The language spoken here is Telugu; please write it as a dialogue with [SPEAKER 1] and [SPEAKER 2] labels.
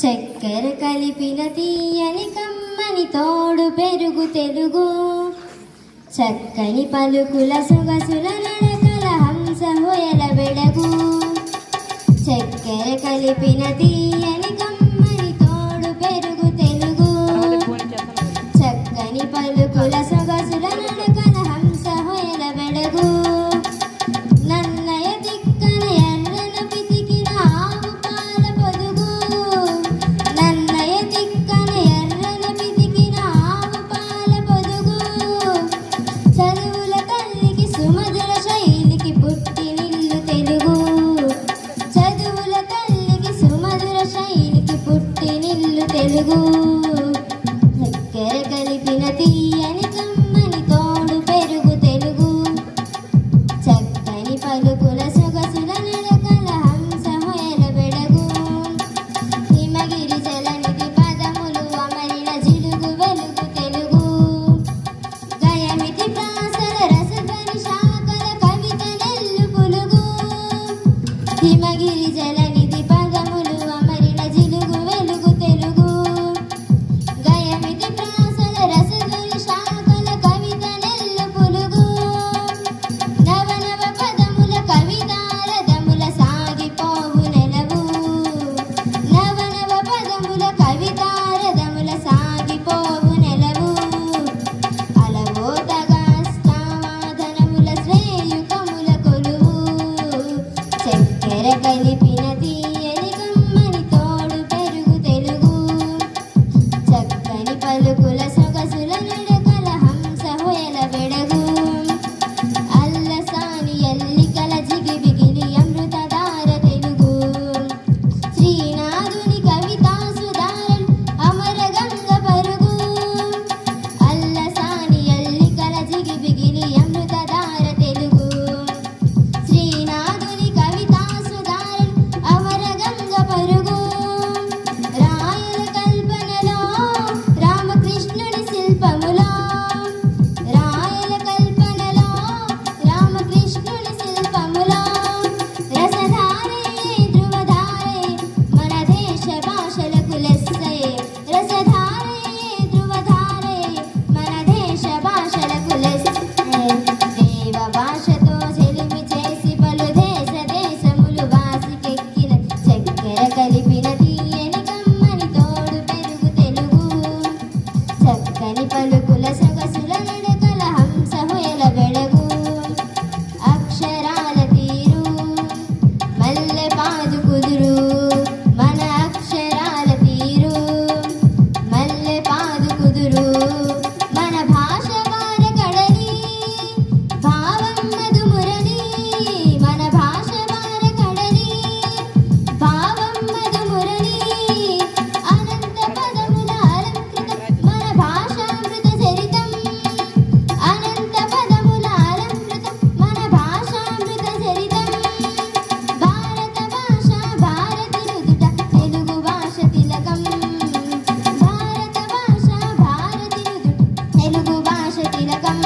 [SPEAKER 1] చక్కెర కలిపిన తీయని కమ్మని తోడు పెరుగు తెలుగు చక్కని పలుకుల సొగసుల నడకల హంస హొయల బెడగు చక్కెర కలిపిన తీయని కమ్మని తోడు పెరుగు తెలుగు చక్కని పలుకుల సొగసుల నడకల హంస హొయల బెడగు తెలుగు చక్కెర కలిపిన తీయని కమ్మని తోడు పెరుగు తెలుగు చక్కని పలుకుల సొగసుల నడకల హంస హొయల బెడగు హిమగిరి జలనిధి పదములు అమరిన జిలుగు వెలుగు తెలుగు గయమితి ప్రాసల రసధ్వని శాఖల కవిత నెల్లు పులుగు హిమగిరి జలనిధి పదములు అమరిన జిలుగు వెలుగు తెలుగు కలిపిన తీయని కమ్మని తోడు పెరుగు తెలుగు చక్కని పలుకుల సొగసుల నడకల హంస హొయల బెడగు అల్లసాని ఎల్లికల జిగిబిగిలి అమృతధార తెలుగు శ్రీనాథుని కవితా సుధారల్ అమర గంగ పరుగు అల్లసాని ఎల్లికల జిగిబిగిలి అమృతధార తెలుగు శ్రీనాథుని కవితా అమర గంగ పరుగు రాయల కల్పనలో రామకృష్ణుని శిల్పములో రాయల కల్పనలో రామకృష్ణుని శిల్పములో రసధారే ధ్రువధారే మన దేశ భాషలకు లెస్సే రసధారే ధ్రువధారే మన దేశ భాషలకు లెస్సే దేవ భాషతో చెలిమి చేసి పలు దేశ దేశములు వాసికెక్కిన చక్కెర కలిపిన తీయని కమ్మని తోడు పెరుగు తెలుగు చక్కని పలుకుల సొగసుల నడకల హంస హొయల బెడగు అక్షరాల తీరు మల్లె పాదు కుదురు మన అక్షరాల తీరు మల్లె పాదు కుదురు మన భాష వార కడలి భావం మధుమురళి మన భాష వార కడలి భావం మధుమురళి అనంత పదముల అలంకృతం మన భాషామృత చరితం అనంత పదముల అలంకృతం మన భాషామృత చరితం భారత భాష భారతి నుదుట తెలుగు భాష తిలకం భారత భాష భారతి నుదుట తెలుగు భాష తిలకం